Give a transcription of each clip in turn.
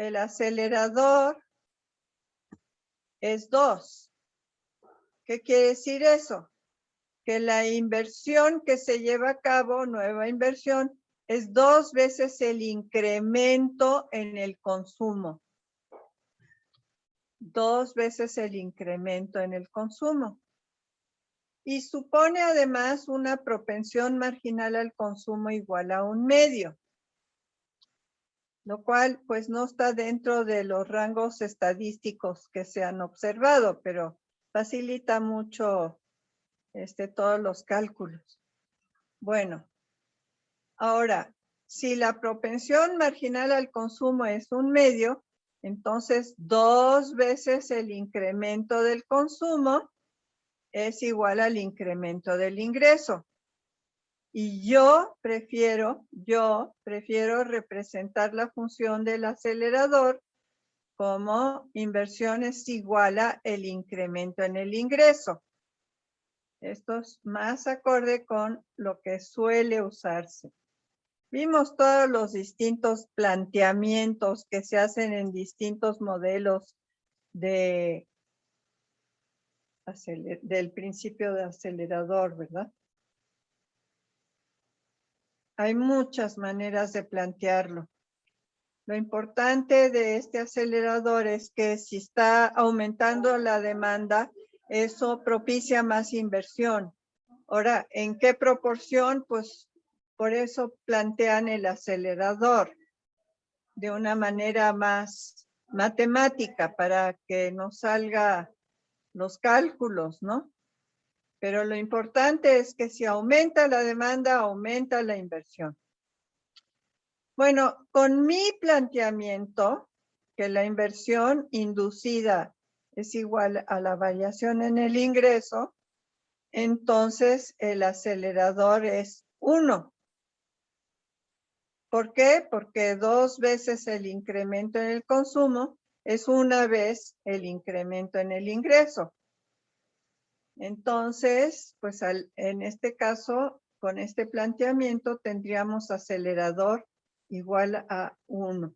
el acelerador es 2. ¿Qué quiere decir eso? Que la inversión que se lleva a cabo, nueva inversión, es 2 veces el incremento en el consumo. 2 veces el incremento en el consumo. Y supone además una propensión marginal al consumo igual a 1/2. Lo cual pues no está dentro de los rangos estadísticos que se han observado, pero facilita mucho todos los cálculos. Bueno, ahora, si la propensión marginal al consumo es 1/2, entonces 2 veces el incremento del consumo es igual al incremento del ingreso. Y yo prefiero representar la función del acelerador como inversión es igual a el incremento en el ingreso. Esto es más acorde con lo que suele usarse. Vimos todos los distintos planteamientos que se hacen en distintos modelos del principio de acelerador, ¿verdad? Hay muchas maneras de plantearlo. Lo importante de este acelerador es que si está aumentando la demanda, eso propicia más inversión. Ahora, ¿en qué proporción? Pues por eso plantean el acelerador de una manera más matemática para que nos salga los cálculos, ¿no? Pero lo importante es que si aumenta la demanda, aumenta la inversión. Bueno, con mi planteamiento, que la inversión inducida es igual a la variación en el ingreso, entonces el acelerador es 1. ¿Por qué? Porque 2 veces el incremento en el consumo es 1 vez el incremento en el ingreso. Entonces, pues en este caso, con este planteamiento tendríamos acelerador igual a 1.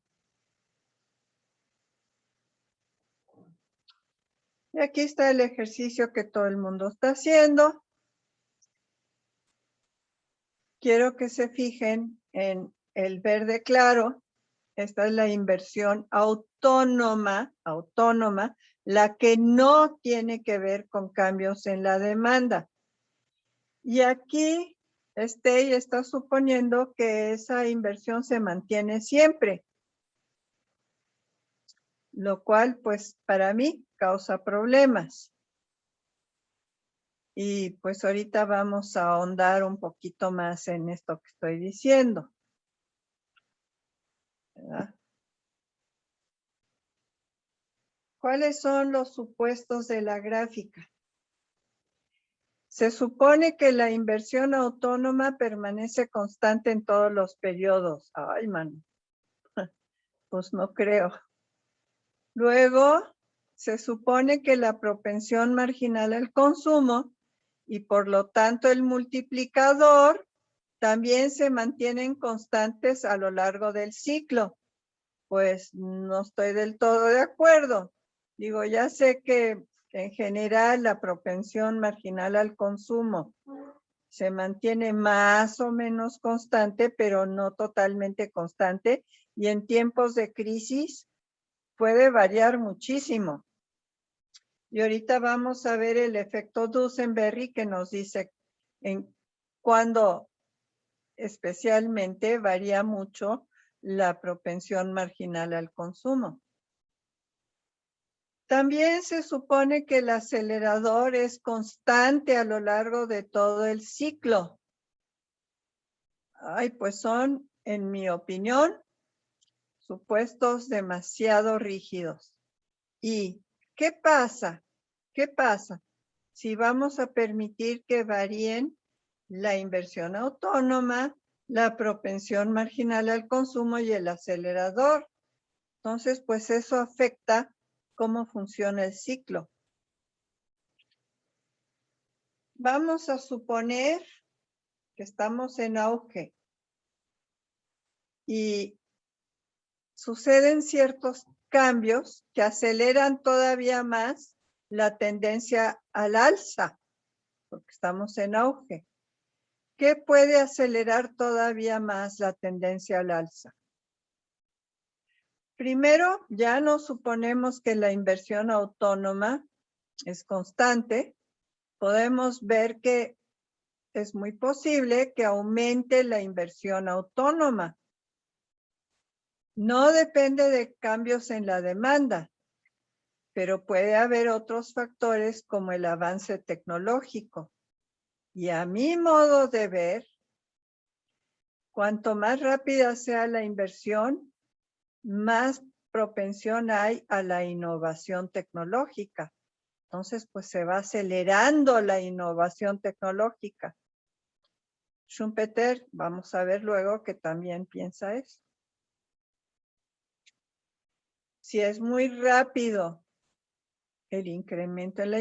Y aquí está el ejercicio que todo el mundo está haciendo. Quiero que se fijen en el verde claro. Esta es la inversión autónoma, la que no tiene que ver con cambios en la demanda. Y aquí Stey está suponiendo que esa inversión se mantiene siempre, lo cual pues para mí causa problemas. Y pues ahorita vamos a ahondar un poquito más en esto que estoy diciendo, ¿verdad? ¿Cuáles son los supuestos de la gráfica? Se supone que la inversión autónoma permanece constante en todos los periodos. Ay, mano. Pues no creo. Luego, se supone que la propensión marginal al consumo y por lo tanto el multiplicador también se mantienen constantes a lo largo del ciclo. Pues no estoy del todo de acuerdo. Digo, ya sé que en general la propensión marginal al consumo se mantiene más o menos constante, pero no totalmente constante. Y en tiempos de crisis puede variar muchísimo. Y ahorita vamos a ver el efecto Duesenberry que nos dice en cuándo especialmente varía mucho la propensión marginal al consumo. También se supone que el acelerador es constante a lo largo de todo el ciclo. Ay, pues son, en mi opinión, supuestos demasiado rígidos. ¿Y qué pasa? ¿Qué pasa si vamos a permitir que varíen la inversión autónoma, la propensión marginal al consumo y el acelerador? Entonces, pues eso afecta cómo funciona el ciclo. Vamos a suponer que estamos en auge y suceden ciertos cambios que aceleran todavía más la tendencia al alza, porque estamos en auge. ¿Qué puede acelerar todavía más la tendencia al alza? Primero, ya no suponemos que la inversión autónoma es constante. Podemos ver que es muy posible que aumente la inversión autónoma. No depende de cambios en la demanda, pero puede haber otros factores como el avance tecnológico. Y a mi modo de ver, cuanto más rápida sea la inversión, más propensión hay a la innovación tecnológica. Entonces, pues se va acelerando la innovación tecnológica. Schumpeter, vamos a ver luego que también piensa eso. Si es muy rápido el incremento en la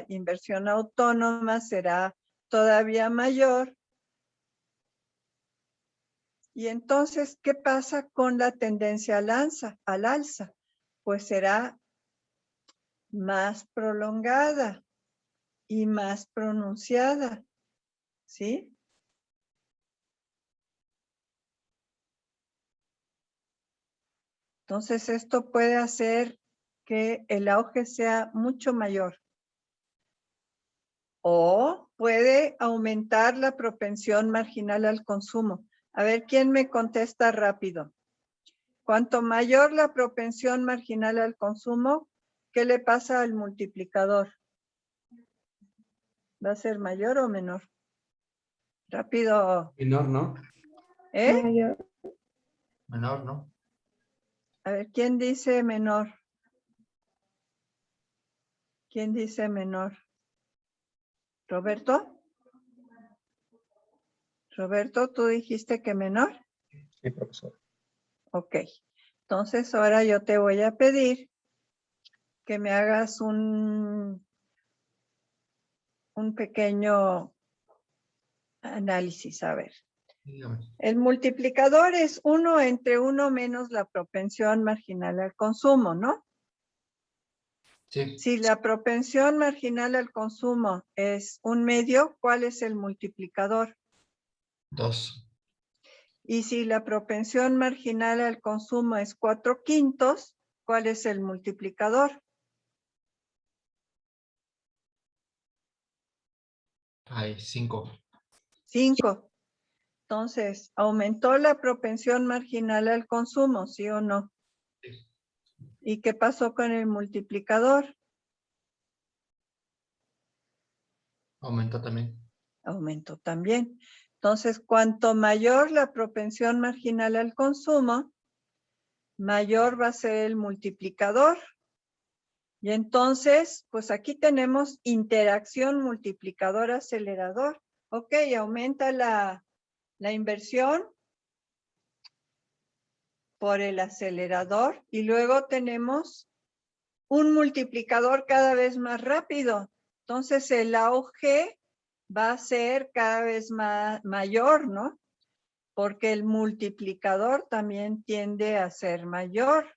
inversión autónoma será todavía mayor. Y entonces, ¿qué pasa con la tendencia al alza? Pues será más prolongada y más pronunciada, ¿sí? Entonces, esto puede hacer que el auge sea mucho mayor. O puede aumentar la propensión marginal al consumo. A ver, ¿quién me contesta rápido? Cuanto mayor la propensión marginal al consumo, ¿qué le pasa al multiplicador? ¿Va a ser mayor o menor? Rápido. Menor, ¿no? ¿Eh? Mayor. Menor, ¿no? A ver, ¿quién dice menor? ¿Quién dice menor? ¿Roberto? Roberto, ¿tú dijiste que menor? Sí, profesor. Ok. Entonces ahora yo te voy a pedir que me hagas un pequeño análisis. A ver. Dígame. El multiplicador es 1 entre 1 menos la propensión marginal al consumo, ¿no? Sí. Si la propensión marginal al consumo es 1/2, ¿cuál es el multiplicador? 2. Y si la propensión marginal al consumo es 4/5, ¿cuál es el multiplicador? Hay 5. 5. Entonces, ¿aumentó la propensión marginal al consumo, sí o no? Sí. ¿Y qué pasó con el multiplicador? Aumentó también. Aumentó también. Entonces, cuanto mayor la propensión marginal al consumo, mayor va a ser el multiplicador. Y entonces, pues aquí tenemos interacción multiplicador-acelerador. Ok, aumenta la inversión por el acelerador y luego tenemos un multiplicador cada vez más rápido. Entonces el auge va a ser cada vez mayor, ¿no? Porque el multiplicador también tiende a ser mayor.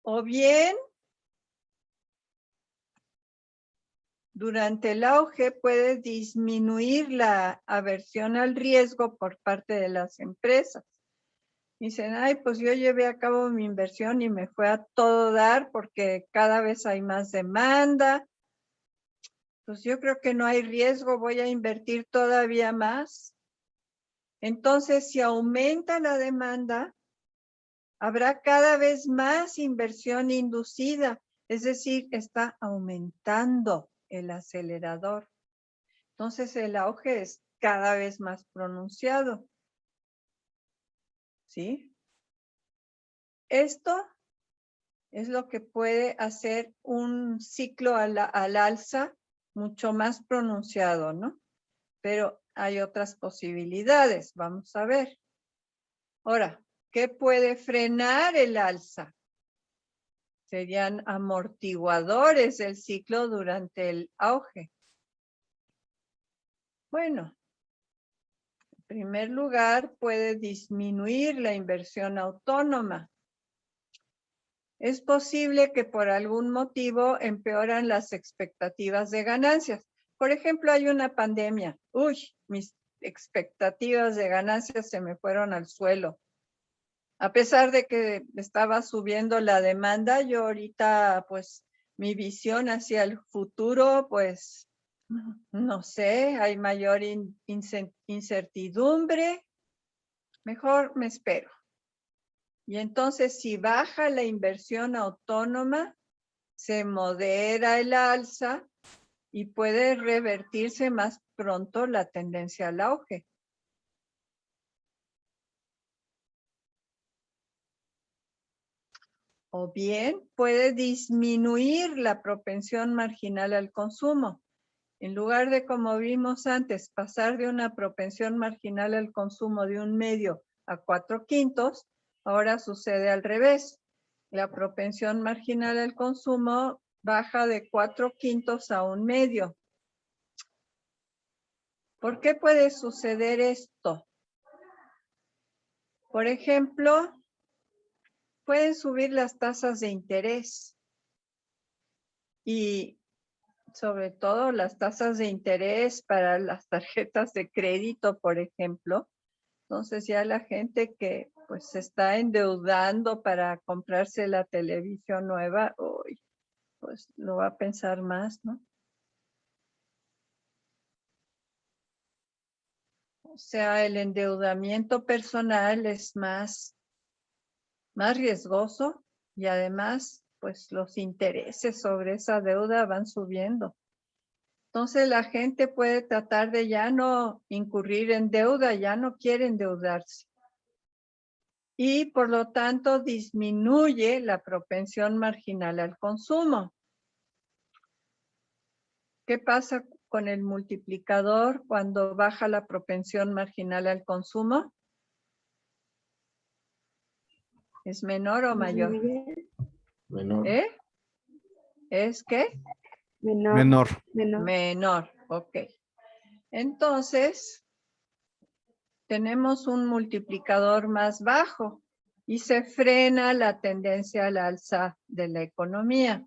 O bien, durante el auge puede disminuir la aversión al riesgo por parte de las empresas. Dicen, ay, pues yo llevé a cabo mi inversión y me fue a todo dar porque cada vez hay más demanda. Pues yo creo que no hay riesgo, voy a invertir todavía más. Entonces, si aumenta la demanda, habrá cada vez más inversión inducida, es decir, está aumentando el acelerador. Entonces, el auge es cada vez más pronunciado. ¿Sí? Esto es lo que puede hacer un ciclo al alza mucho más pronunciado, ¿no? Pero hay otras posibilidades, vamos a ver. Ahora, ¿qué puede frenar el alza? Serían amortiguadores del ciclo durante el auge. Bueno, primer lugar, puede disminuir la inversión autónoma. Es posible que por algún motivo empeoran las expectativas de ganancias. Por ejemplo, hay una pandemia. Uy, mis expectativas de ganancias se me fueron al suelo. A pesar de que estaba subiendo la demanda, yo ahorita, pues, mi visión hacia el futuro, pues, no sé, hay mayor incertidumbre. Mejor me espero. Y entonces, si baja la inversión autónoma, se modera el alza y puede revertirse más pronto la tendencia al auge. O bien puede disminuir la propensión marginal al consumo. En lugar de, como vimos antes, pasar de una propensión marginal al consumo de 1/2 a 4/5, ahora sucede al revés. La propensión marginal al consumo baja de 4/5 a 1/2. ¿Por qué puede suceder esto? Por ejemplo, pueden subir las tasas de interés y sobre todo las tasas de interés para las tarjetas de crédito, por ejemplo. Entonces ya la gente que pues se está endeudando para comprarse la televisión nueva, uy, pues lo va a pensar más, ¿no? O sea, el endeudamiento personal es más riesgoso y además, pues los intereses sobre esa deuda van subiendo. Entonces la gente puede tratar de ya no incurrir en deuda, ya no quiere endeudarse. Y por lo tanto disminuye la propensión marginal al consumo. ¿Qué pasa con el multiplicador cuando baja la propensión marginal al consumo? ¿Es menor o mayor? Menor. ¿Eh? ¿Es qué? Menor. Menor, ok. Entonces, tenemos un multiplicador más bajo y se frena la tendencia al alza de la economía.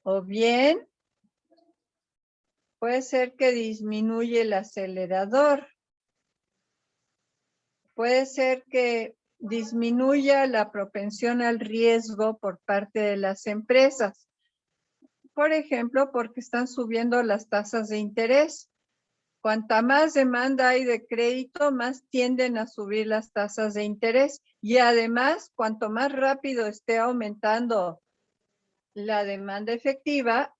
O bien, puede ser que disminuye el acelerador. Puede ser que disminuya la propensión al riesgo por parte de las empresas. Por ejemplo, porque están subiendo las tasas de interés. Cuanta más demanda hay de crédito, más tienden a subir las tasas de interés. Y además, cuanto más rápido esté aumentando la demanda efectiva,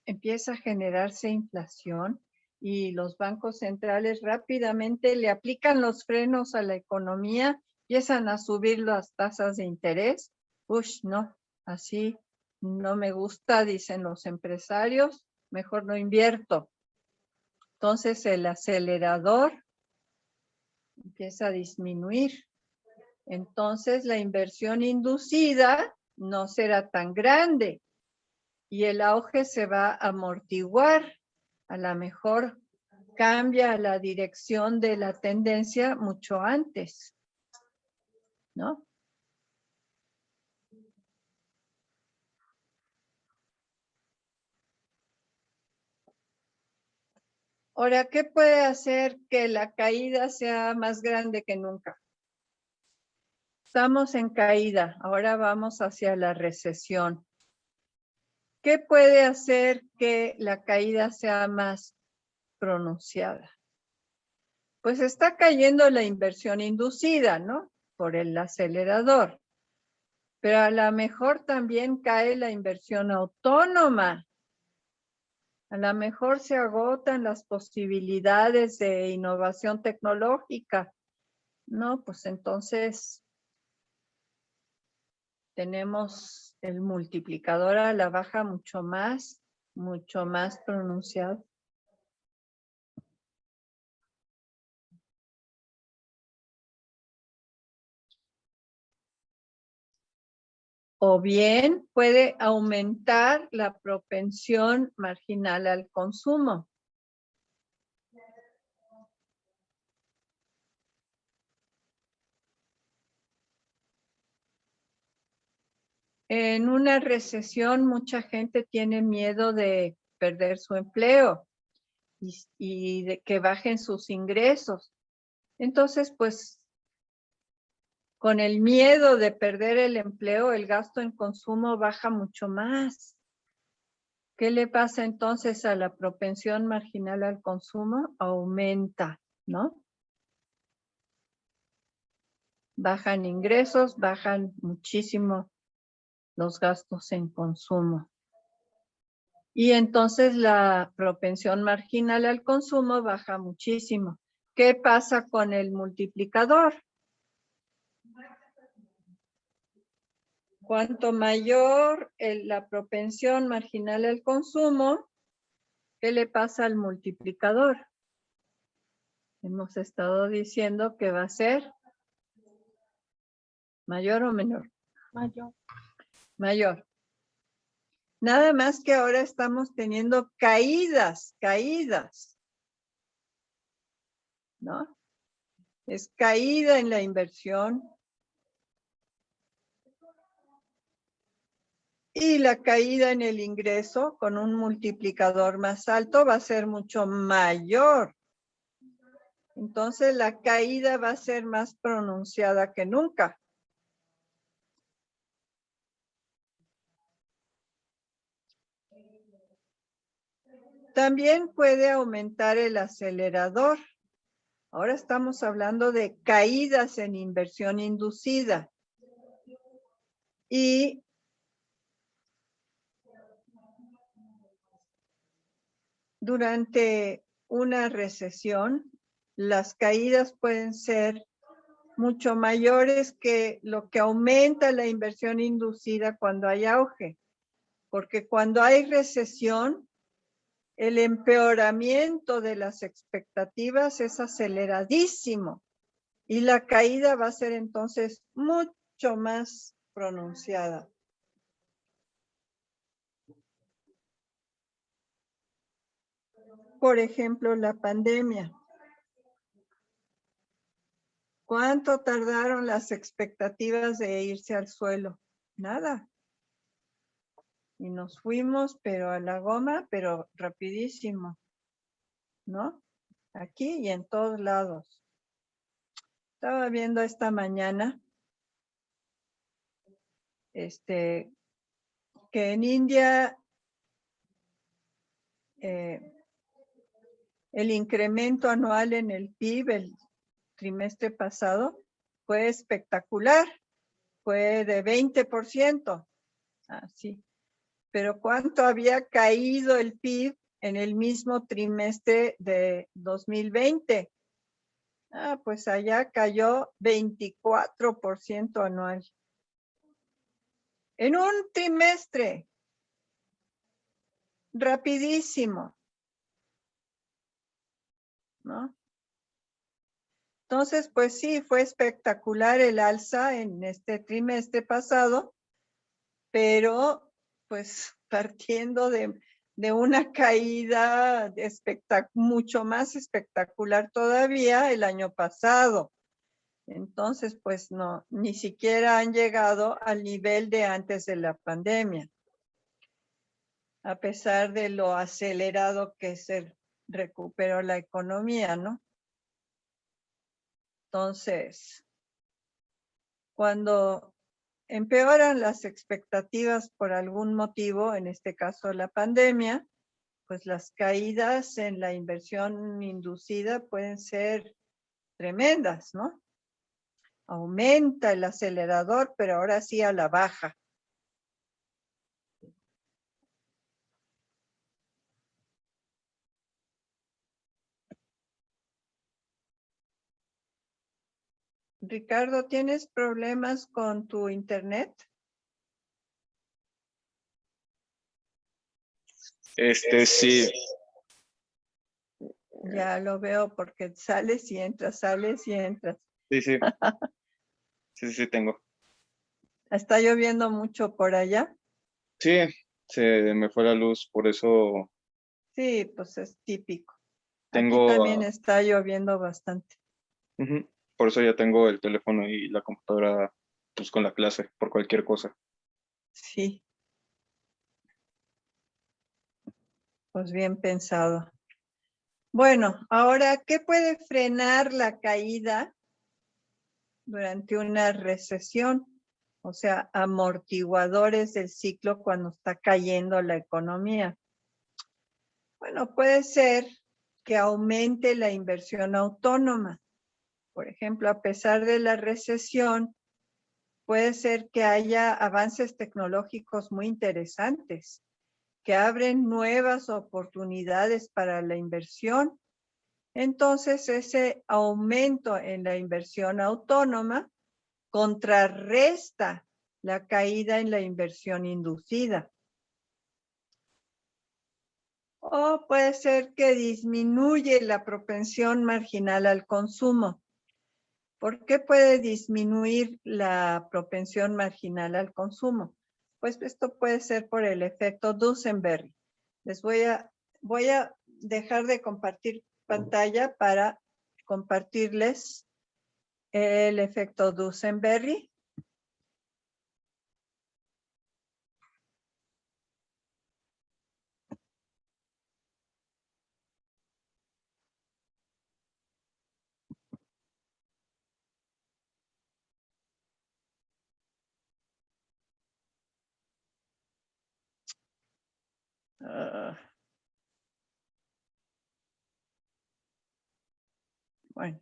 empieza a generarse inflación y los bancos centrales rápidamente le aplican los frenos a la economía, empiezan a subir las tasas de interés. Ush, no, así no me gusta, dicen los empresarios, mejor no invierto. Entonces el acelerador empieza a disminuir. Entonces la inversión inducida no será tan grande y el auge se va a amortiguar. A lo mejor cambia la dirección de la tendencia mucho antes, ¿no? Ahora, ¿qué puede hacer que la caída sea más grande que nunca? Estamos en caída, ahora vamos hacia la recesión. ¿Qué puede hacer que la caída sea más pronunciada? Pues está cayendo la inversión inducida, ¿no? Por el acelerador. Pero a lo mejor también cae la inversión autónoma. A lo mejor se agotan las posibilidades de innovación tecnológica. No, pues entonces tenemos el multiplicador a la baja mucho más pronunciado. O bien puede aumentar la propensión marginal al consumo. En una recesión mucha gente tiene miedo de perder su empleo y de que bajen sus ingresos. Entonces, pues, con el miedo de perder el empleo, el gasto en consumo baja mucho más. ¿Qué le pasa entonces a la propensión marginal al consumo? Aumenta, ¿no? Bajan ingresos, bajan muchísimo los gastos en consumo. Y entonces la propensión marginal al consumo baja muchísimo. ¿Qué pasa con el multiplicador? Cuanto mayor la propensión marginal al consumo, ¿qué le pasa al multiplicador? Hemos estado diciendo que va a ser mayor o menor. Mayor. Mayor. Nada más que ahora estamos teniendo caídas, ¿no? Es caída en la inversión. Y la caída en el ingreso con un multiplicador más alto va a ser mucho mayor. Entonces la caída va a ser más pronunciada que nunca. También puede aumentar el acelerador. Ahora estamos hablando de caídas en inversión inducida. Y durante una recesión, las caídas pueden ser mucho mayores que lo que aumenta la inversión inducida cuando hay auge. Porque cuando hay recesión, el empeoramiento de las expectativas es aceleradísimo y la caída va a ser entonces mucho más pronunciada. Por ejemplo, la pandemia. ¿Cuánto tardaron las expectativas de irse al suelo? Nada. Y nos fuimos, pero a la goma, pero rapidísimo, ¿no? Aquí y en todos lados. Estaba viendo esta mañana, que en India el incremento anual en el PIB el trimestre pasado fue espectacular, fue de 20%. Sí. Pero ¿cuánto había caído el PIB en el mismo trimestre de 2020? Pues allá cayó 24% anual. En un trimestre. Rapidísimo. ¿No? Entonces, pues sí, fue espectacular el alza en este trimestre pasado, pero pues partiendo de una caída mucho más espectacular todavía el año pasado. Entonces, pues no, ni siquiera han llegado al nivel de antes de la pandemia, a pesar de lo acelerado que se recuperó la economía, ¿no? Entonces, cuando empeoran las expectativas por algún motivo, en este caso la pandemia, pues las caídas en la inversión inducida pueden ser tremendas, ¿no? Aumenta el acelerador, pero ahora sí a la baja. Ricardo, ¿tienes problemas con tu internet? Sí. Ya lo veo porque sales y entras, sales y entras. Sí. Sí, tengo. ¿Está lloviendo mucho por allá? Sí, se me fue la luz, por eso Sí, pues es típico. Aquí tengo, también está lloviendo bastante. por eso ya tengo el teléfono y la computadora pues con la clase, por cualquier cosa. Sí. Pues bien pensado. Bueno, ahora, ¿qué puede frenar la caída durante una recesión? O sea, amortiguadores del ciclo cuando está cayendo la economía. Bueno, puede ser que aumente la inversión autónoma. Por ejemplo, a pesar de la recesión, puede ser que haya avances tecnológicos muy interesantes que abren nuevas oportunidades para la inversión. Entonces, ese aumento en la inversión autónoma contrarresta la caída en la inversión inducida. O puede ser que disminuye la propensión marginal al consumo. ¿Por qué puede disminuir la propensión marginal al consumo? Pues esto puede ser por el efecto Duesenberry. Les voy a dejar de compartir pantalla para compartirles el efecto Duesenberry. Bueno.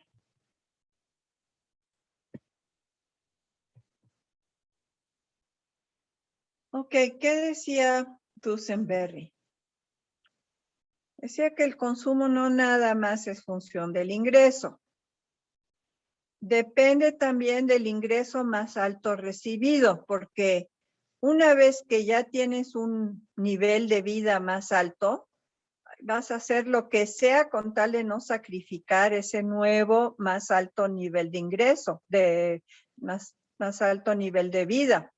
Ok, ¿qué decía Duesenberry? Decía que el consumo no nada más es función del ingreso. Depende también del ingreso más alto recibido, porque una vez que ya tienes un nivel de vida más alto, vas a hacer lo que sea con tal de no sacrificar ese nuevo más alto nivel de ingreso, de más alto nivel de vida.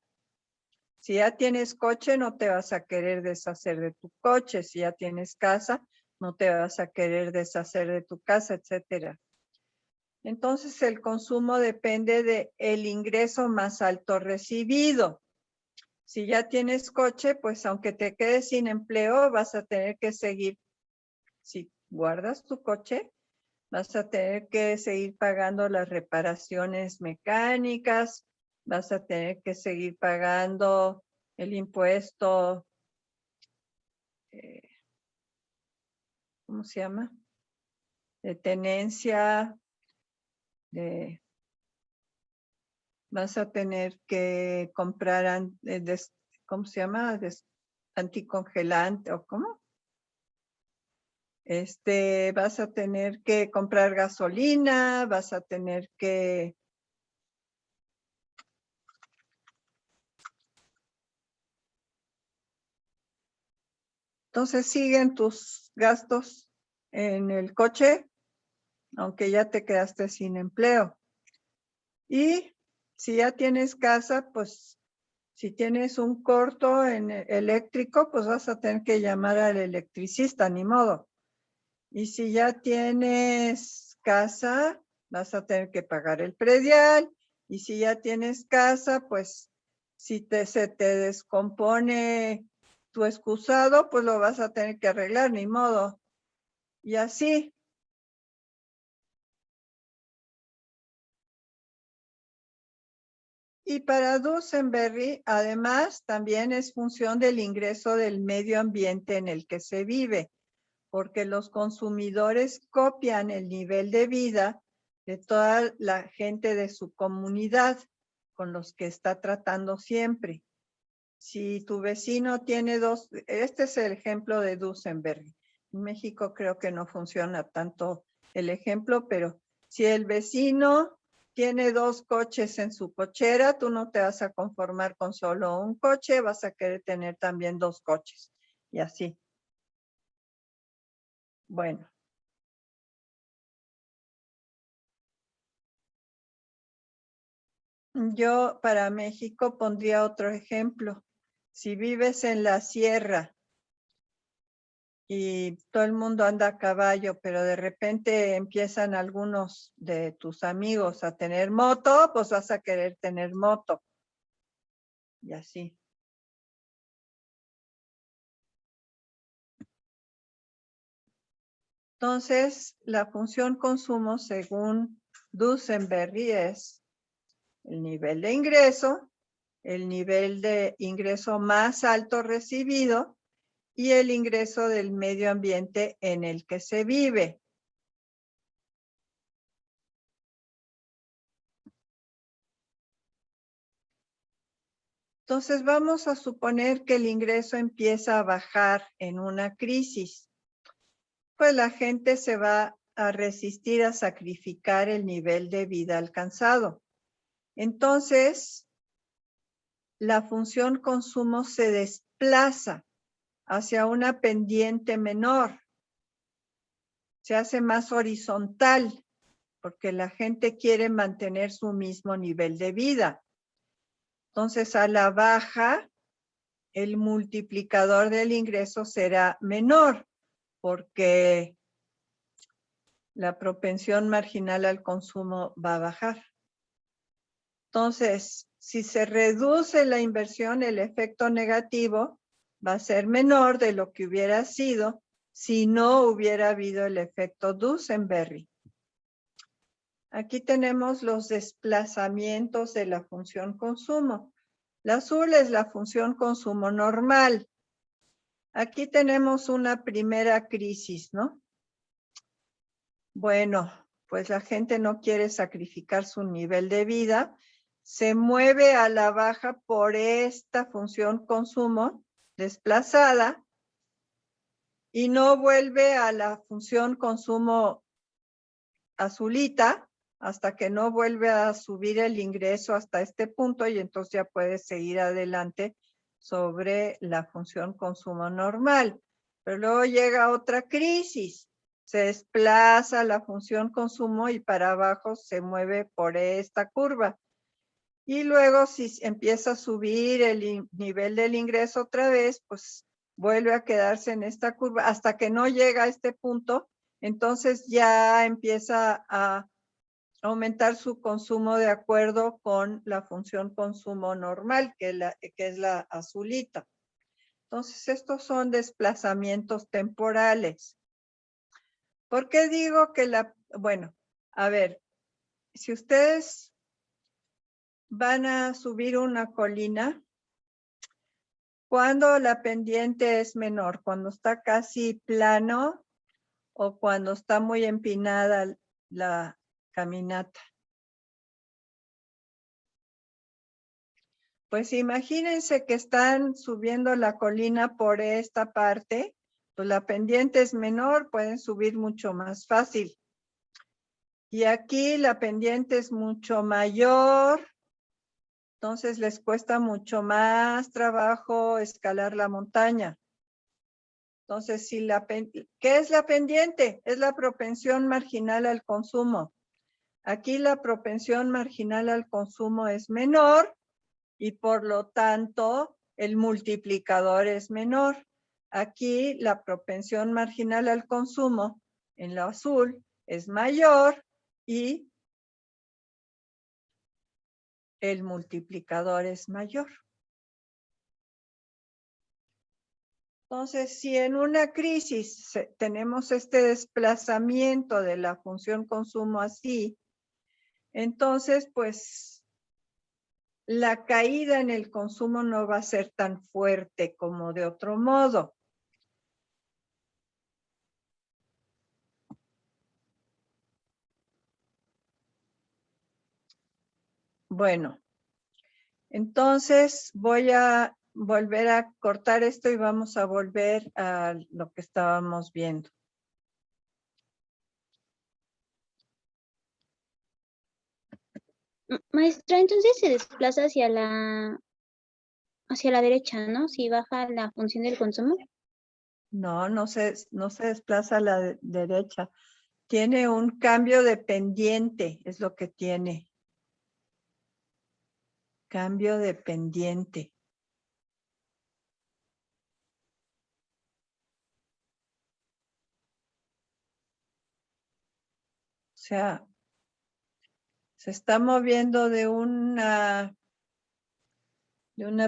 Si ya tienes coche, no te vas a querer deshacer de tu coche. Si ya tienes casa, no te vas a querer deshacer de tu casa, etcétera. Entonces, el consumo depende del ingreso más alto recibido. Si ya tienes coche, pues aunque te quedes sin empleo, vas a tener que seguir, si guardas tu coche, vas a tener que seguir pagando las reparaciones mecánicas, vas a tener que seguir pagando el impuesto, ¿cómo se llama? De tenencia, vas a tener que comprar, ¿cómo se llama? Anticongelante, ¿o cómo? Vas a tener que comprar gasolina, vas a tener que entonces siguen tus gastos en el coche, aunque ya te quedaste sin empleo. Y si ya tienes casa, pues si tienes un corto en eléctrico, pues vas a tener que llamar al electricista, ni modo. Y si ya tienes casa, vas a tener que pagar el predial. Y si ya tienes casa, pues si se te descompone tu excusado, pues lo vas a tener que arreglar, ni modo. Y así. Y para Duesenberry, además, también es función del ingreso del medio ambiente en el que se vive, porque los consumidores copian el nivel de vida de toda la gente de su comunidad con los que está tratando siempre. Si tu vecino tiene este es el ejemplo de Duesenberry. En México creo que no funciona tanto el ejemplo, pero si el vecino tiene 2 coches en su cochera, tú no te vas a conformar con solo un coche, vas a querer tener también 2 coches. Y así. Bueno. Yo para México pondría otro ejemplo. Si vives en la sierra y todo el mundo anda a caballo, pero de repente empiezan algunos de tus amigos a tener moto, pues vas a querer tener moto. Y así. Entonces, la función consumo según Dusenberry es el nivel de ingreso, el nivel de ingreso más alto recibido y el ingreso del medio ambiente en el que se vive. Entonces vamos a suponer que el ingreso empieza a bajar en una crisis. Pues la gente se va a resistir a sacrificar el nivel de vida alcanzado. Entonces, la función consumo se desplaza hacia una pendiente menor. Se hace más horizontal porque la gente quiere mantener su mismo nivel de vida. Entonces, a la baja, el multiplicador del ingreso será menor porque la propensión marginal al consumo va a bajar. Entonces, si se reduce la inversión, el efecto negativo va a ser menor de lo que hubiera sido si no hubiera habido el efecto Dusenberry. Aquí tenemos los desplazamientos de la función consumo. La azul es la función consumo normal. Aquí tenemos una primera crisis, ¿no? Bueno, pues la gente no quiere sacrificar su nivel de vida, se mueve a la baja por esta función consumo desplazada y no vuelve a la función consumo azulita hasta que no vuelve a subir el ingreso hasta este punto y entonces ya puede seguir adelante sobre la función consumo normal. Pero luego llega otra crisis. Se desplaza la función consumo y para abajo se mueve por esta curva. Y luego si empieza a subir el nivel del ingreso otra vez, pues vuelve a quedarse en esta curva hasta que no llega a este punto. Entonces ya empieza a aumentar su consumo de acuerdo con la función consumo normal, que es la azulita. Entonces estos son desplazamientos temporales. ¿Por qué digo que bueno, a ver, si ustedes van a subir una colina, ¿cuándo la pendiente es menor? ¿Cuando está casi plano o cuando está muy empinada la caminata? Pues imagínense que están subiendo la colina por esta parte, pues la pendiente es menor, pueden subir mucho más fácil. Y aquí la pendiente es mucho mayor, entonces les cuesta mucho más trabajo escalar la montaña. Entonces, ¿qué es la pendiente? Es la propensión marginal al consumo. Aquí la propensión marginal al consumo es menor y por lo tanto el multiplicador es menor. Aquí la propensión marginal al consumo en lo azul es mayor y el multiplicador es mayor. Entonces, si en una crisis tenemos este desplazamiento de la función consumo así, entonces, pues, la caída en el consumo no va a ser tan fuerte como de otro modo. Bueno, entonces voy a volver a cortar esto y vamos a volver a lo que estábamos viendo. Maestra, entonces se desplaza hacia la derecha, ¿no? Si baja la función del consumo. No se desplaza a la derecha. Tiene un cambio de pendiente, es lo que tiene. Cambio de pendiente. O sea, se está moviendo de una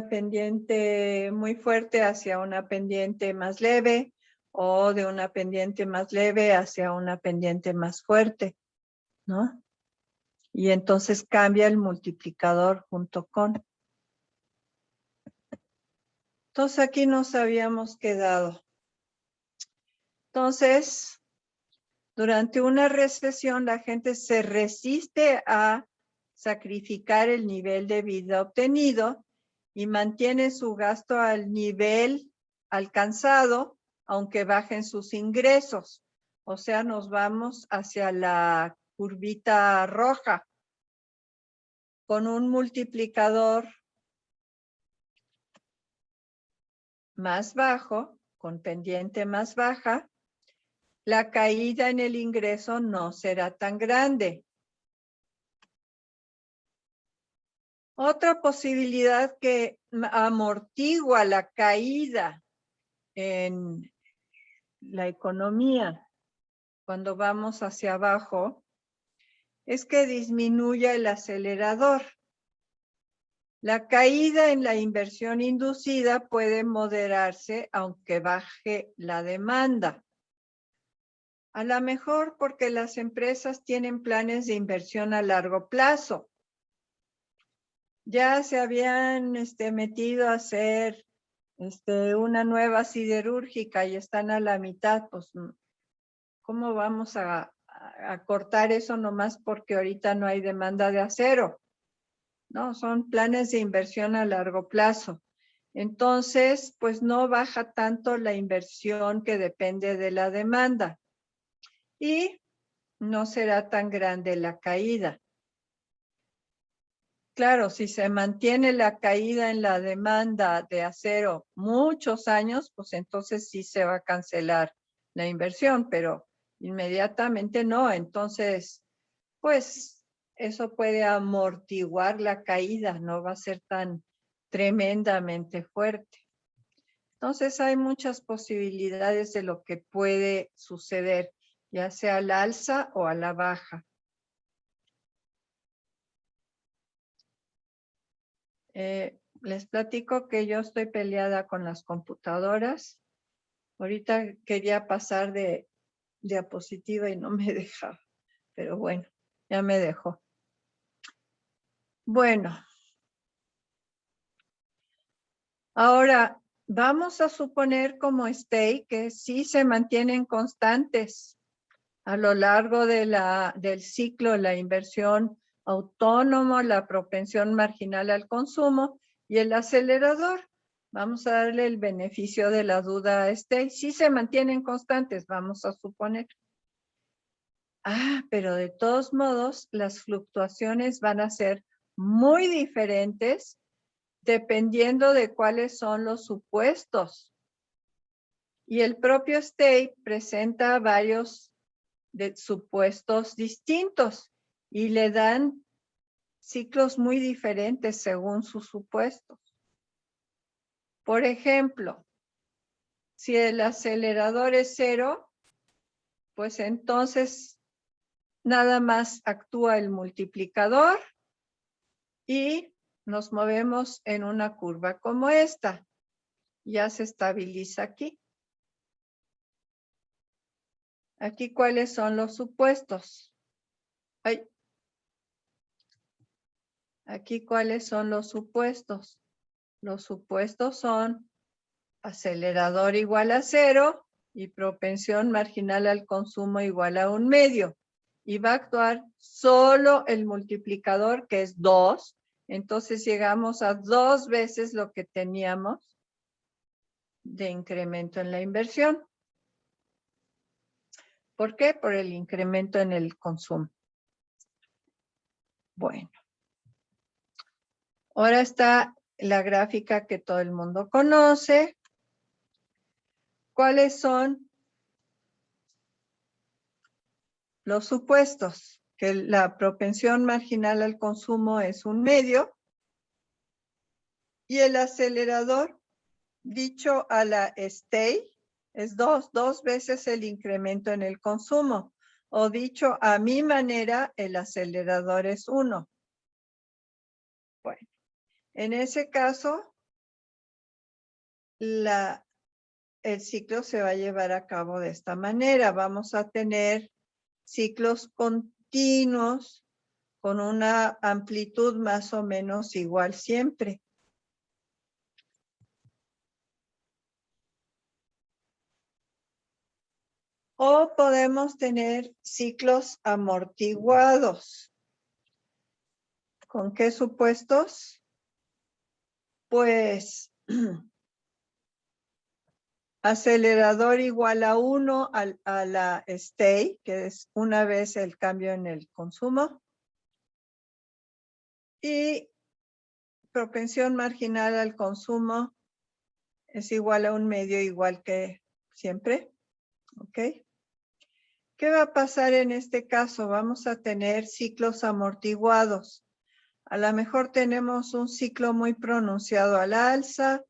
pendiente muy fuerte hacia una pendiente más leve o de una pendiente más leve hacia una pendiente más fuerte, ¿no? Y entonces cambia el multiplicador junto con. Entonces aquí nos habíamos quedado. Entonces, durante una recesión la gente se resiste a sacrificar el nivel de vida obtenido y mantiene su gasto al nivel alcanzado, aunque bajen sus ingresos. O sea, nos vamos hacia la curvita roja con un multiplicador más bajo, con pendiente más baja. La caída en el ingreso no será tan grande. Otra posibilidad que amortigua la caída en la economía cuando vamos hacia abajo es que disminuya el acelerador. La caída en la inversión inducida puede moderarse aunque baje la demanda. A lo mejor porque las empresas tienen planes de inversión a largo plazo. Ya se habían metido a hacer una nueva siderúrgica y están a la mitad, pues, ¿cómo vamos a cortar eso nomás porque ahorita no hay demanda de acero? No, son planes de inversión a largo plazo. Entonces, pues no baja tanto la inversión que depende de la demanda y no será tan grande la caída. Claro, si se mantiene la caída en la demanda de acero muchos años, pues entonces sí se va a cancelar la inversión, pero inmediatamente no. Entonces, pues eso puede amortiguar la caída, no va a ser tan tremendamente fuerte. Entonces hay muchas posibilidades de lo que puede suceder, ya sea al alza o a la baja. Les platico que yo estoy peleada con las computadoras. Ahorita quería pasar de diapositiva y no me dejaba, pero bueno, ya me dejó. Bueno, ahora vamos a suponer como stay que sí se mantienen constantes a lo largo del ciclo, la inversión autónomo, la propensión marginal al consumo y el acelerador. Vamos a darle el beneficio de la duda a stay. Sí se mantienen constantes, vamos a suponer. Pero de todos modos, las fluctuaciones van a ser muy diferentes dependiendo de cuáles son los supuestos. Y el propio stay presenta varios de supuestos distintos y le dan ciclos muy diferentes según sus supuestos. Por ejemplo, si el acelerador es 0, pues entonces nada más actúa el multiplicador y nos movemos en una curva como esta. Ya se estabiliza aquí. Aquí, ¿cuáles son los supuestos? Aquí, ¿cuáles son los supuestos? Los supuestos son acelerador igual a 0 y propensión marginal al consumo igual a 1/2. Y va a actuar solo el multiplicador, que es 2. Entonces llegamos a 2 veces lo que teníamos de incremento en la inversión. ¿Por qué? Por el incremento en el consumo. Bueno. Ahora está la gráfica que todo el mundo conoce. ¿Cuáles son los supuestos? Que la propensión marginal al consumo es 1/2 y el acelerador, dicho a la stay, es 2 veces el incremento en el consumo. O dicho a mi manera, el acelerador es 1. Bueno, en ese caso, la el ciclo se va a llevar a cabo de esta manera. Vamos a tener ciclos continuos con una amplitud más o menos igual siempre. O podemos tener ciclos amortiguados. ¿Con qué supuestos? Pues acelerador igual a 1 a la stay, que es una vez el cambio en el consumo. Y propensión marginal al consumo es igual a un medio igual que siempre. ¿Ok? ¿Qué va a pasar en este caso? Vamos a tener ciclos amortiguados. A lo mejor tenemos un ciclo muy pronunciado al alza,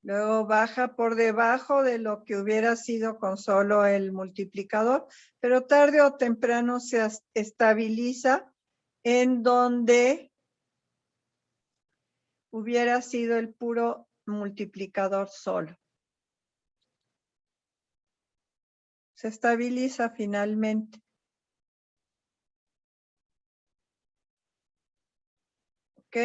luego baja por debajo de lo que hubiera sido con solo el multiplicador, pero tarde o temprano se estabiliza en donde hubiera sido el puro multiplicador solo. Se estabiliza finalmente. ¿Ok?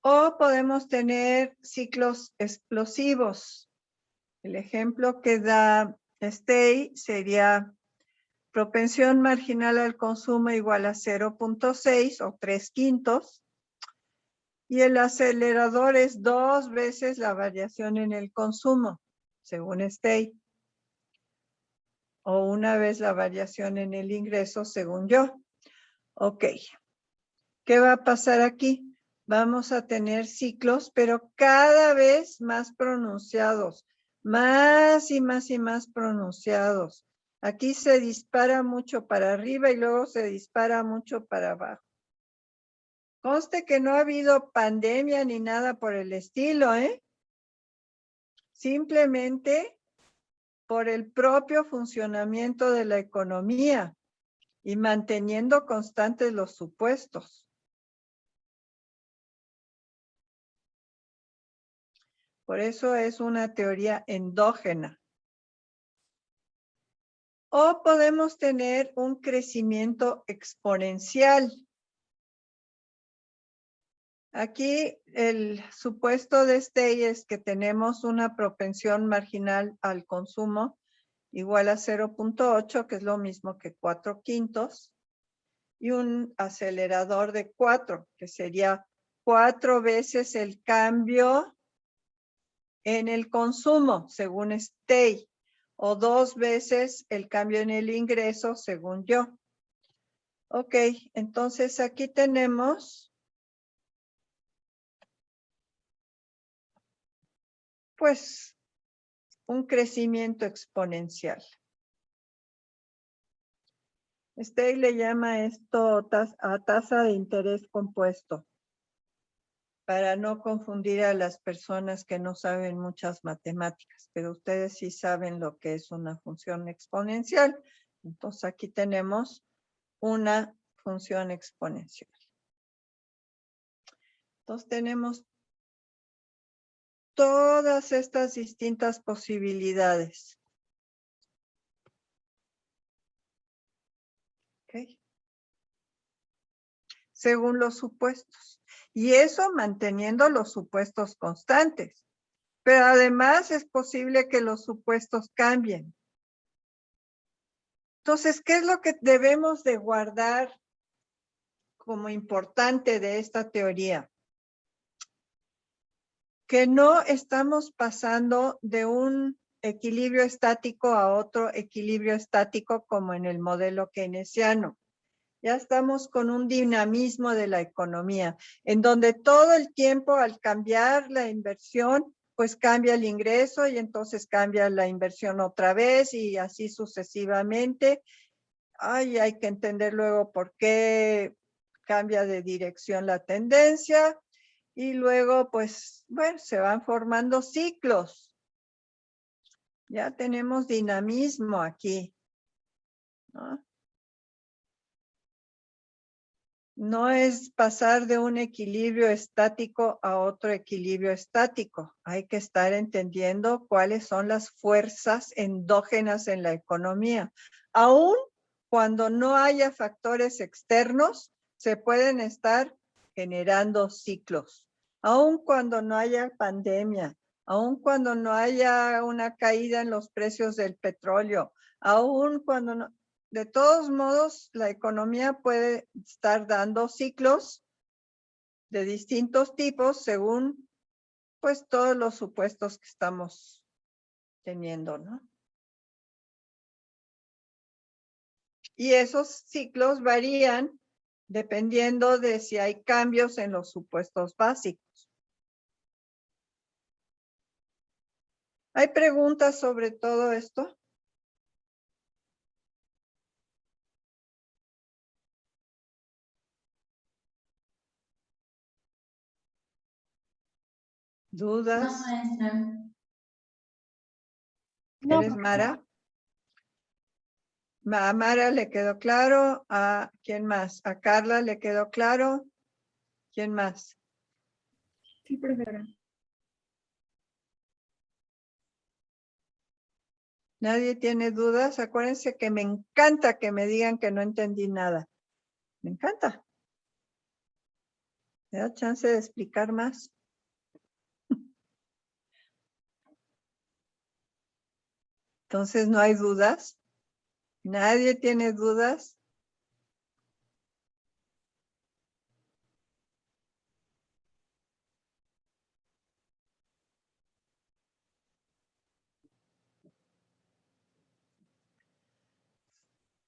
O podemos tener ciclos explosivos. El ejemplo que da Stay sería propensión marginal al consumo igual a 0.6 o 3/5. Y el acelerador es 2 veces la variación en el consumo, según Stay. O una vez la variación en el ingreso, según yo. Ok. ¿Qué va a pasar aquí? Vamos a tener ciclos, pero cada vez más pronunciados. Más y más y más pronunciados. Aquí se dispara mucho para arriba y luego se dispara mucho para abajo. Conste que no ha habido pandemia ni nada por el estilo, ¿eh? Simplemente por el propio funcionamiento de la economía y manteniendo constantes los supuestos. Por eso es una teoría endógena. O podemos tener un crecimiento exponencial. Aquí el supuesto de Stay es que tenemos una propensión marginal al consumo igual a 0.8, que es lo mismo que 4/5, y un acelerador de 4, que sería 4 veces el cambio en el consumo, según Stay, o 2 veces el cambio en el ingreso, según yo. Ok, entonces aquí tenemos pues un crecimiento exponencial. Stay le llama esto a tasa de interés compuesto, para no confundir a las personas que no saben muchas matemáticas, pero ustedes sí saben lo que es una función exponencial. Entonces aquí tenemos una función exponencial. Entonces tenemos todas estas distintas posibilidades. ¿Ok? Según los supuestos. Y eso manteniendo los supuestos constantes. Pero además es posible que los supuestos cambien. Entonces, ¿qué es lo que debemos de guardar como importante de esta teoría? Que no estamos pasando de un equilibrio estático a otro equilibrio estático como en el modelo keynesiano. Ya estamos con un dinamismo de la economía, en donde todo el tiempo al cambiar la inversión, pues cambia el ingreso y entonces cambia la inversión otra vez y así sucesivamente. Ay, hay que entender luego por qué cambia de dirección la tendencia y luego, pues, bueno, se van formando ciclos. Ya tenemos dinamismo aquí, ¿no? No es pasar de un equilibrio estático a otro equilibrio estático. Hay que estar entendiendo cuáles son las fuerzas endógenas en la economía. Aún cuando no haya factores externos, se pueden estar generando ciclos. Aún cuando no haya pandemia, aún cuando no haya una caída en los precios del petróleo, aún cuando no... De todos modos, la economía puede estar dando ciclos de distintos tipos según, pues, todos los supuestos que estamos teniendo, ¿no? Y esos ciclos varían dependiendo de si hay cambios en los supuestos básicos. ¿Hay preguntas sobre todo esto? ¿Dudas? No, maestra. No, ¿Eres Mara? A Mara le quedó claro. ¿A quién más? ¿A Carla le quedó claro? ¿Quién más? sí, profesora. ¿Nadie tiene dudas? Acuérdense que me encanta que me digan que no entendí nada. Me encanta. Me da chance de explicar más. Entonces, ¿no hay dudas? ¿Nadie tiene dudas?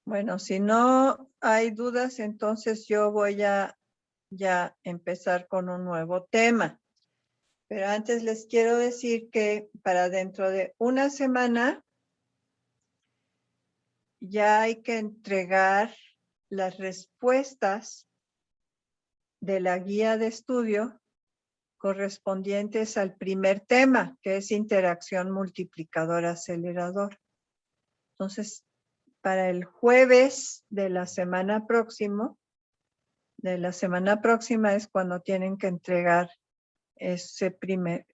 Bueno, si no hay dudas, entonces yo voy a ya empezar con un nuevo tema. Pero antes les quiero decir que para dentro de una semana ya hay que entregar las respuestas de la guía de estudio correspondientes al primer tema, que es interacción multiplicador-acelerador. Entonces, para el jueves de la semana próxima es cuando tienen que entregar ese primer.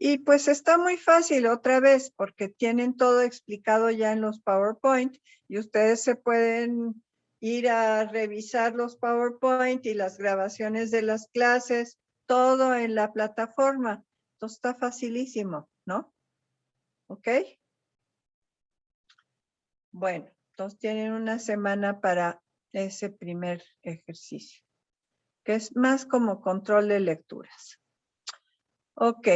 Y pues está muy fácil otra vez, porque tienen todo explicado ya en los PowerPoint y ustedes se pueden ir a revisar los PowerPoint y las grabaciones de las clases, todo en la plataforma. Entonces está facilísimo, ¿no? ¿Ok? Bueno, entonces tienen una semana para ese primer ejercicio, que es más como control de lecturas. Ok.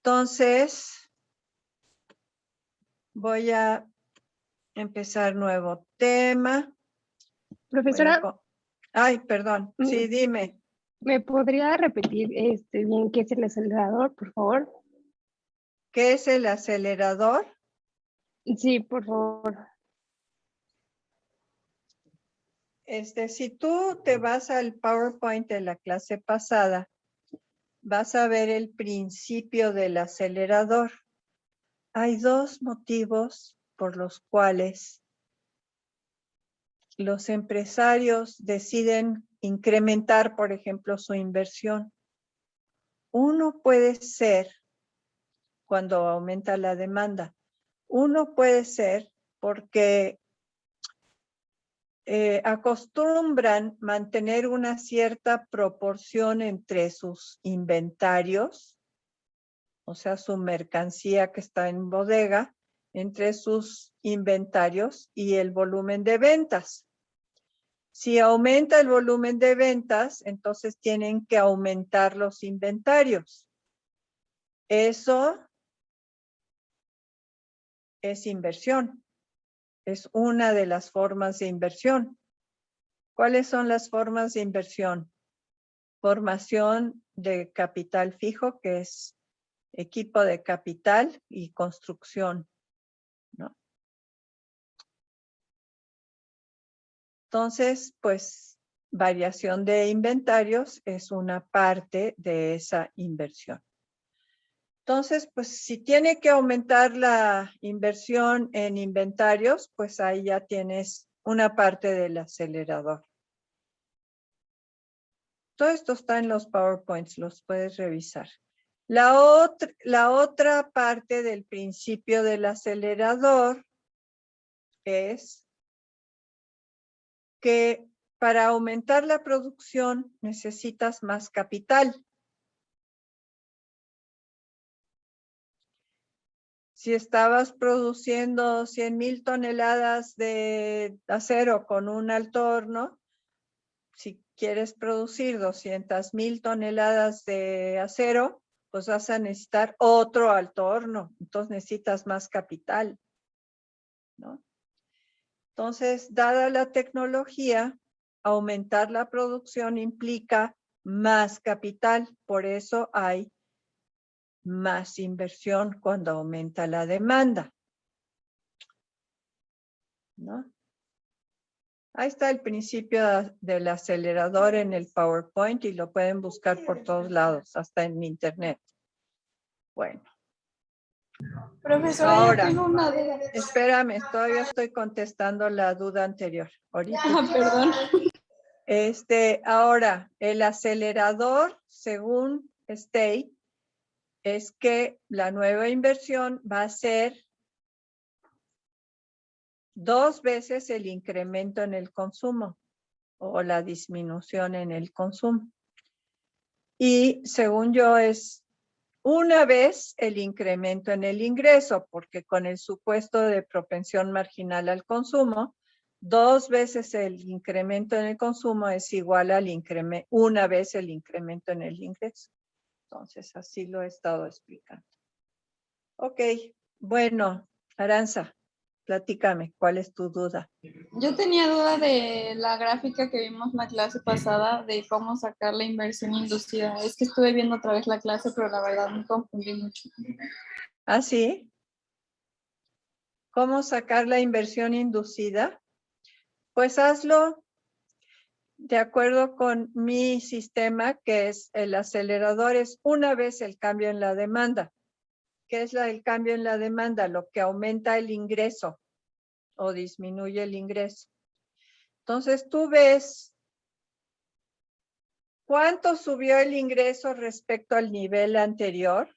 Entonces, voy a empezar nuevo tema. Profesora, Ay, perdón. Sí, dime. ¿me podría repetir bien qué es el acelerador, por favor? ¿Qué es el acelerador? Sí, por favor. Si tú te vas al PowerPoint de la clase pasada, vas a ver el principio del acelerador. Hay dos motivos por los cuales los empresarios deciden incrementar, por ejemplo, su inversión. Uno puede ser cuando aumenta la demanda. Uno puede ser porque acostumbran mantener una cierta proporción entre sus inventarios, o sea, su mercancía que está en bodega, entre sus inventarios y el volumen de ventas. Si aumenta el volumen de ventas, entonces tienen que aumentar los inventarios. Eso es inversión. Es una de las formas de inversión. ¿Cuáles son las formas de inversión? Formación de capital fijo, que es equipo de capital, y construcción, ¿no? Entonces, pues, variación de inventarios es una parte de esa inversión. Entonces, pues, si tiene que aumentar la inversión en inventarios, pues ahí ya tienes una parte del acelerador. Todo esto está en los PowerPoints, los puedes revisar. La otra parte del principio del acelerador es que para aumentar la producción necesitas más capital. Si estabas produciendo 100,000 toneladas de acero con un alto horno, si quieres producir 200,000 toneladas de acero, pues vas a necesitar otro alto horno. Entonces necesitas más capital, ¿no? Entonces, dada la tecnología, aumentar la producción implica más capital. Por eso hay más inversión cuando aumenta la demanda, ¿no? Ahí está el principio del acelerador en el PowerPoint y lo pueden buscar por todos lados, hasta en internet. Bueno. Profesora, Ahora, yo tengo una duda. Espérame, todavía estoy contestando la duda anterior. Ahorita. Perdón. Ahora, el acelerador, según Stay, es que la nueva inversión va a ser 2 veces el incremento en el consumo o la disminución en el consumo. Y según yo es 1 vez el incremento en el ingreso, porque con el supuesto de propensión marginal al consumo, 2 veces el incremento en el consumo es igual al incremento, 1 vez el incremento en el ingreso. Entonces, así lo he estado explicando. Ok, bueno, Aranza, platícame, ¿cuál es tu duda? Yo tenía duda de la gráfica que vimos la clase pasada de cómo sacar la inversión inducida. Es que estuve viendo otra vez la clase, pero la verdad me confundí mucho. ¿Ah, sí? ¿Cómo sacar la inversión inducida? Pues hazlo de acuerdo con mi sistema, que es el acelerador, es 1 vez el cambio en la demanda. ¿Qué es el cambio en la demanda? Lo que aumenta el ingreso o disminuye el ingreso. Entonces tú ves cuánto subió el ingreso respecto al nivel anterior.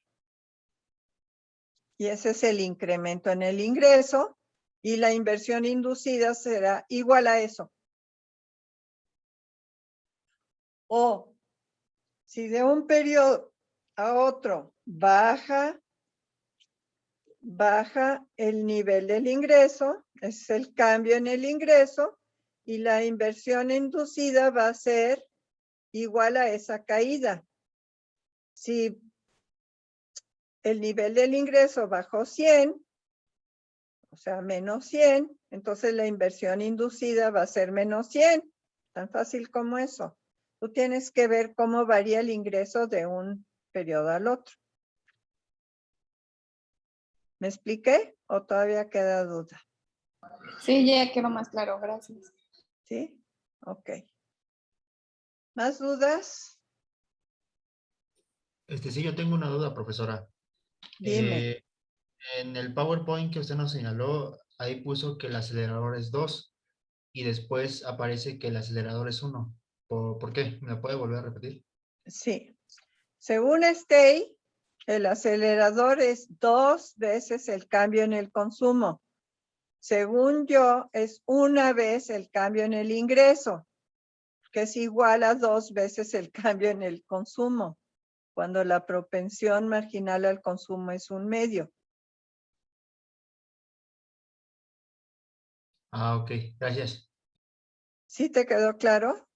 Y ese es el incremento en el ingreso. Y la inversión inducida será igual a eso. O si de un periodo a otro baja el nivel del ingreso, es el cambio en el ingreso, y la inversión inducida va a ser igual a esa caída. Si el nivel del ingreso bajó 100, o sea, menos 100, entonces la inversión inducida va a ser menos 100. Tan fácil como eso. Tú tienes que ver cómo varía el ingreso de un periodo al otro. ¿Me expliqué o todavía queda duda? Sí, ya quedó más claro, gracias. ¿Sí? Ok. ¿Más dudas? Sí, yo tengo una duda, profesora. Dime. En el PowerPoint que usted nos señaló, ahí puso que el acelerador es 2 y después aparece que el acelerador es 1. ¿Por qué? ¿Me lo puede volver a repetir? Sí. Según Stay, el acelerador es 2 veces el cambio en el consumo. Según yo, es 1 vez el cambio en el ingreso, que es igual a 2 veces el cambio en el consumo, cuando la propensión marginal al consumo es 1/2. Ah, ok, gracias. ¿Sí te quedó claro?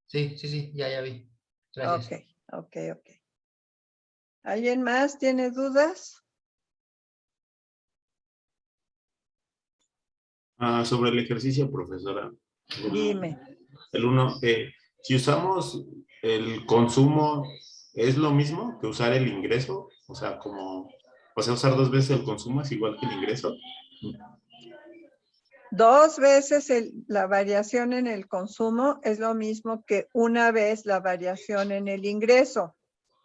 Sí, ya vi. Gracias. Ok. ¿Alguien más tiene dudas? Sobre el ejercicio, profesora. Dime. El 1, si usamos el consumo, ¿es lo mismo que usar el ingreso? O sea, usar 2 veces el consumo es igual que el ingreso. 2 veces la variación en el consumo es lo mismo que 1 vez la variación en el ingreso.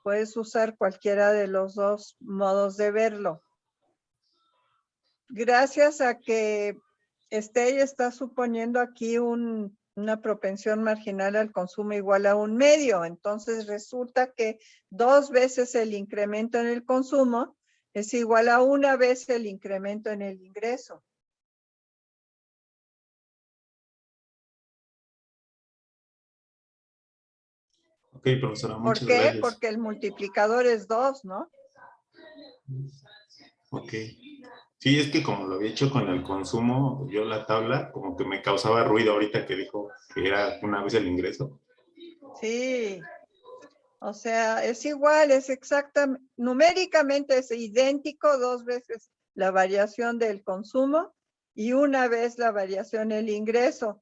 Puedes usar cualquiera de los 2 modos de verlo. Gracias a que Stey está suponiendo aquí un una propensión marginal al consumo igual a 1/2. Entonces resulta que 2 veces el incremento en el consumo es igual a 1 vez el incremento en el ingreso. Ok, profesora, ¿Por muchas qué? gracias. Porque el multiplicador es 2, ¿no? Ok. Sí, es que como lo había hecho con el consumo, yo la tabla como que me causaba ruido ahorita que dijo que era 1 vez el ingreso. Sí. O sea, es igual, es exactamente, numéricamente es idéntico 2 veces la variación del consumo y 1 vez la variación del ingreso,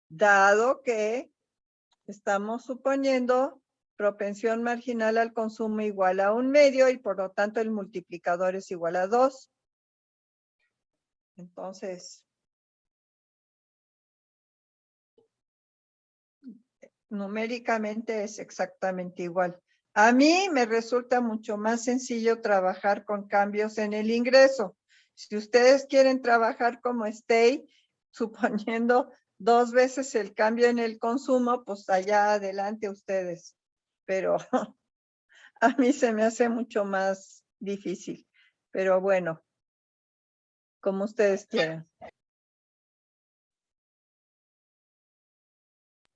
dado que estamos suponiendo propensión marginal al consumo igual a 1/2 y por lo tanto el multiplicador es igual a 2. Entonces, numéricamente es exactamente igual. A mí me resulta mucho más sencillo trabajar con cambios en el ingreso. Si ustedes quieren trabajar como Stay, suponiendo 2 veces el cambio en el consumo, pues allá adelante ustedes. Pero a mí se me hace mucho más difícil. Pero bueno, como ustedes quieran.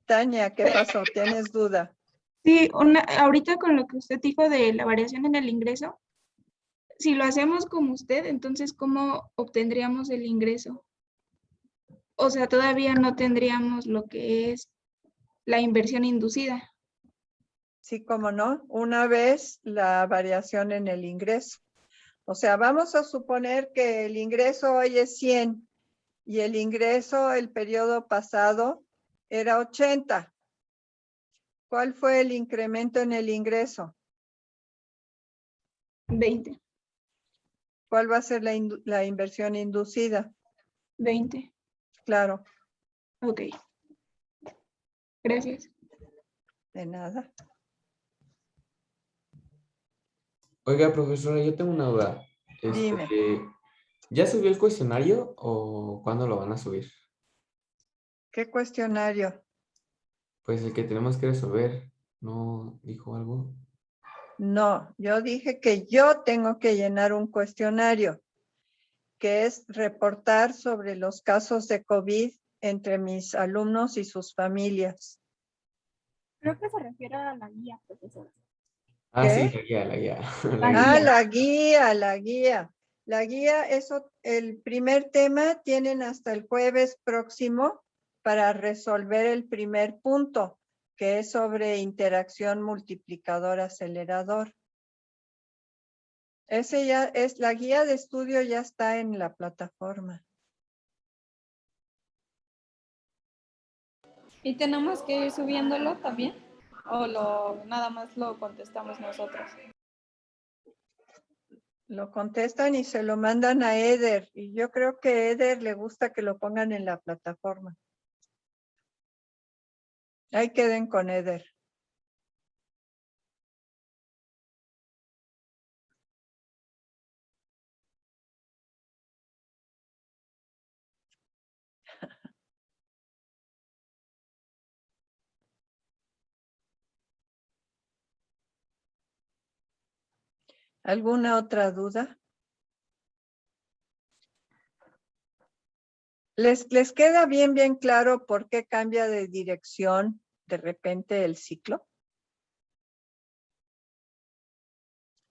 Tania, ¿qué pasó? ¿Tienes duda? Sí, ahorita con lo que usted dijo de la variación en el ingreso, si lo hacemos como usted, entonces, ¿cómo obtendríamos el ingreso? O sea, todavía no tendríamos lo que es la inversión inducida. Sí, como no, 1 vez la variación en el ingreso. O sea, vamos a suponer que el ingreso hoy es 100 y el ingreso el periodo pasado era 80. ¿Cuál fue el incremento en el ingreso? 20, ¿Cuál va a ser la inversión inducida? 20. Claro, Ok. Gracias. de nada. Oiga, profesora, yo tengo una duda. Dime. ¿Ya subió el cuestionario o cuándo lo van a subir? ¿Qué cuestionario? Pues el que tenemos que resolver. ¿No dijo algo? No, yo dije que yo tengo que llenar un cuestionario, que es reportar sobre los casos de COVID entre mis alumnos y sus familias. Creo que se refiere a la guía, profesora. Ah, sí, ¿Qué? la guía, la guía. La La Ah, guía. guía. la guía, la guía. La guía, eso, el primer tema tienen hasta el jueves próximo para resolver el primer punto, que es sobre interacción multiplicador-acelerador. Ese ya es, la guía de estudio ya está en la plataforma. ¿Y tenemos que ir subiéndolo también? ¿O nada más lo contestamos nosotros? Lo contestan y se lo mandan a Eder. Y yo creo que a Eder le gusta que lo pongan en la plataforma. Ahí queden con Eder. ¿Alguna otra duda? ¿Les queda bien claro por qué cambia de dirección de repente el ciclo?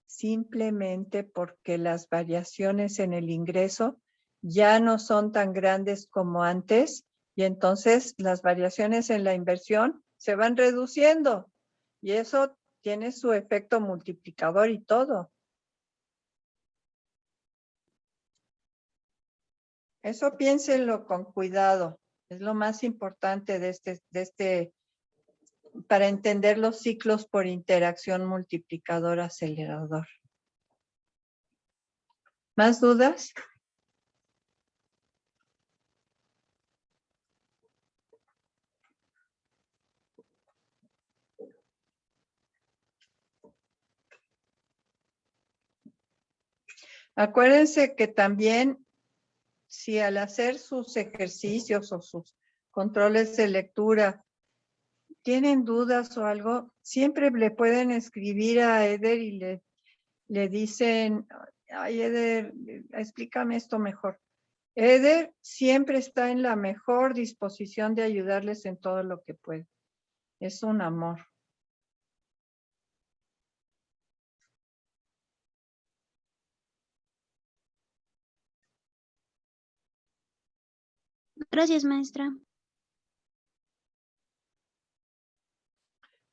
Simplemente porque las variaciones en el ingreso ya no son tan grandes como antes y entonces las variaciones en la inversión se van reduciendo y eso tiene su efecto multiplicador y todo. Eso piénsenlo con cuidado. Es lo más importante de este para entender los ciclos por interacción multiplicador-acelerador. ¿Más dudas? Acuérdense que también, si al hacer sus ejercicios o sus controles de lectura. ¿Tienen dudas o algo? Siempre le pueden escribir a Eder y le dicen, ay, Eder, explícame esto mejor. Eder siempre está en la mejor disposición de ayudarles en todo lo que puede. Es un amor. Gracias, maestra.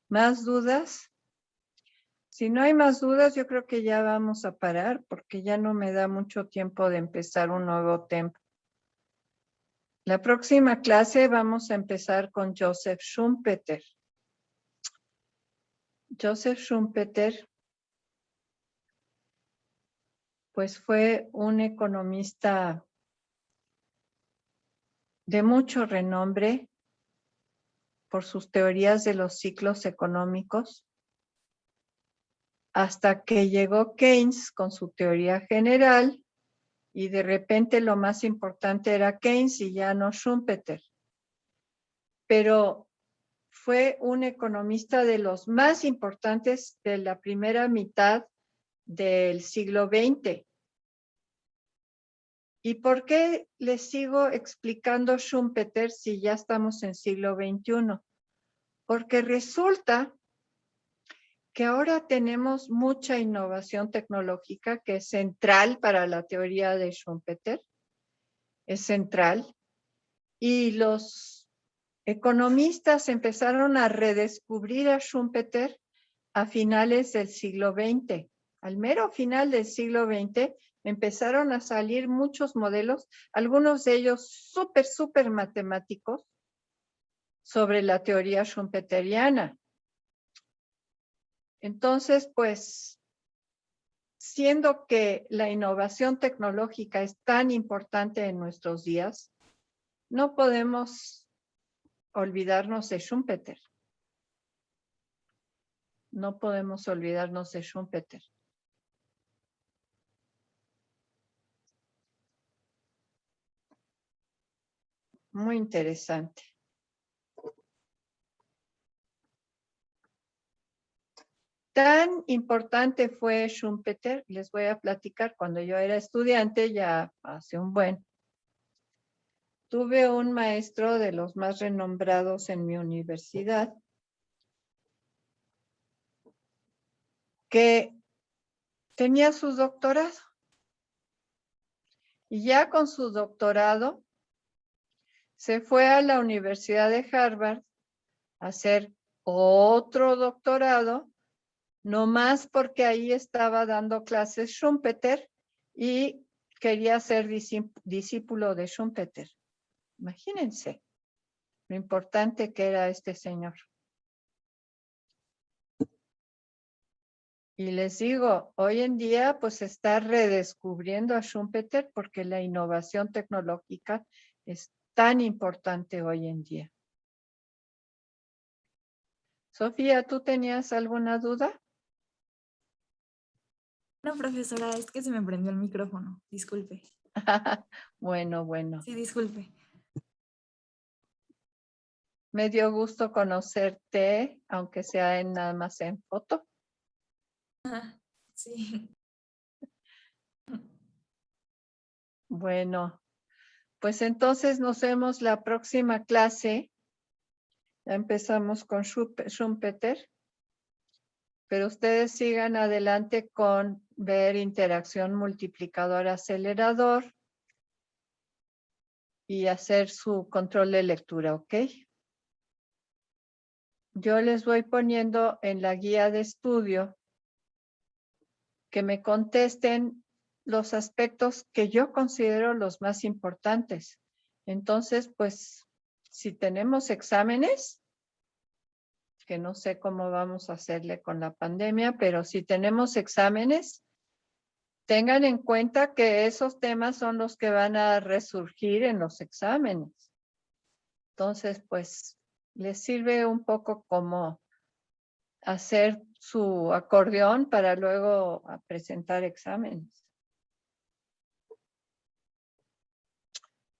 ¿Más dudas? Si no hay más dudas, yo creo que ya vamos a parar porque ya no me da mucho tiempo de empezar un nuevo tema. La próxima clase vamos a empezar con Joseph Schumpeter. Joseph Schumpeter, pues fue un economista de mucho renombre por sus teorías de los ciclos económicos, hasta que llegó Keynes con su teoría general y de repente lo más importante era Keynes y ya no Schumpeter. Pero fue un economista de los más importantes de la primera mitad del siglo XX. ¿Y por qué les sigo explicando Schumpeter si ya estamos en siglo XXI? Porque resulta que ahora tenemos mucha innovación tecnológica que es central para la teoría de Schumpeter, es central, y los economistas empezaron a redescubrir a Schumpeter a finales del siglo XX. Al mero final del siglo XX empezaron a salir muchos modelos, algunos de ellos súper matemáticos, sobre la teoría schumpeteriana. Entonces, pues, siendo que la innovación tecnológica es tan importante en nuestros días, no podemos olvidarnos de Schumpeter. No podemos olvidarnos de Schumpeter. Muy interesante. Tan importante fue Schumpeter, les voy a platicar, cuando yo era estudiante, ya hace un buen. Tuve un maestro de los más renombrados en mi universidad que tenía su doctorado. Y ya con su doctorado se fue a la Universidad de Harvard a hacer otro doctorado, no más porque ahí estaba dando clases Schumpeter y quería ser discípulo de Schumpeter. Imagínense lo importante que era este señor. Y les digo, hoy en día pues se está redescubriendo a Schumpeter porque la innovación tecnológica es tan importante hoy en día. Sofía, ¿tú tenías alguna duda? No, profesora, es que se me prendió el micrófono. Disculpe. Bueno. Sí, disculpe. Me dio gusto conocerte, aunque sea nada más en foto. Sí. Bueno, pues entonces nos vemos la próxima clase. Ya empezamos con Schumpeter, pero ustedes sigan adelante con ver interacción multiplicador-acelerador y hacer su control de lectura, ¿ok? Yo les voy poniendo en la guía de estudio que me contesten los aspectos que yo considero los más importantes. Entonces, pues, si tenemos exámenes, que no sé cómo vamos a hacerle con la pandemia, pero si tenemos exámenes, tengan en cuenta que esos temas son los que van a resurgir en los exámenes. Entonces, pues, les sirve un poco como hacer su acordeón para luego presentar exámenes.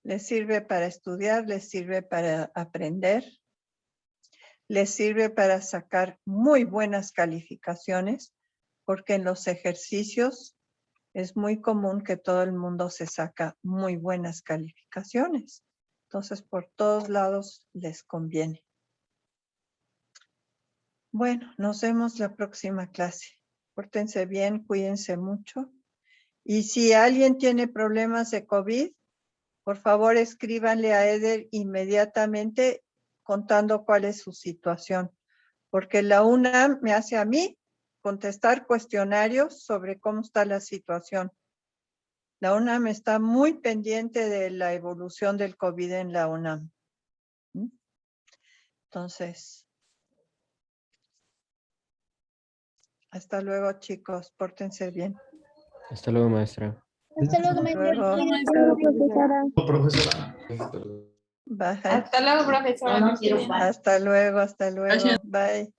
Les sirve para estudiar, les sirve para aprender, les sirve para sacar muy buenas calificaciones, porque en los ejercicios es muy común que todo el mundo se saca muy buenas calificaciones. Entonces, por todos lados les conviene. Bueno, nos vemos la próxima clase. Pórtense bien, cuídense mucho. Y si alguien tiene problemas de COVID, por favor escríbanle a Eder inmediatamente contando cuál es su situación. Porque la UNAM me hace a mí contestar cuestionarios sobre cómo está la situación. La UNAM está muy pendiente de la evolución del COVID en la UNAM. Entonces, hasta luego, chicos. Pórtense bien. Hasta luego, maestra. Hasta luego, maestra. Luego. Profesora. Bye. Hasta luego, profesora. Hasta luego, hasta luego. Bye.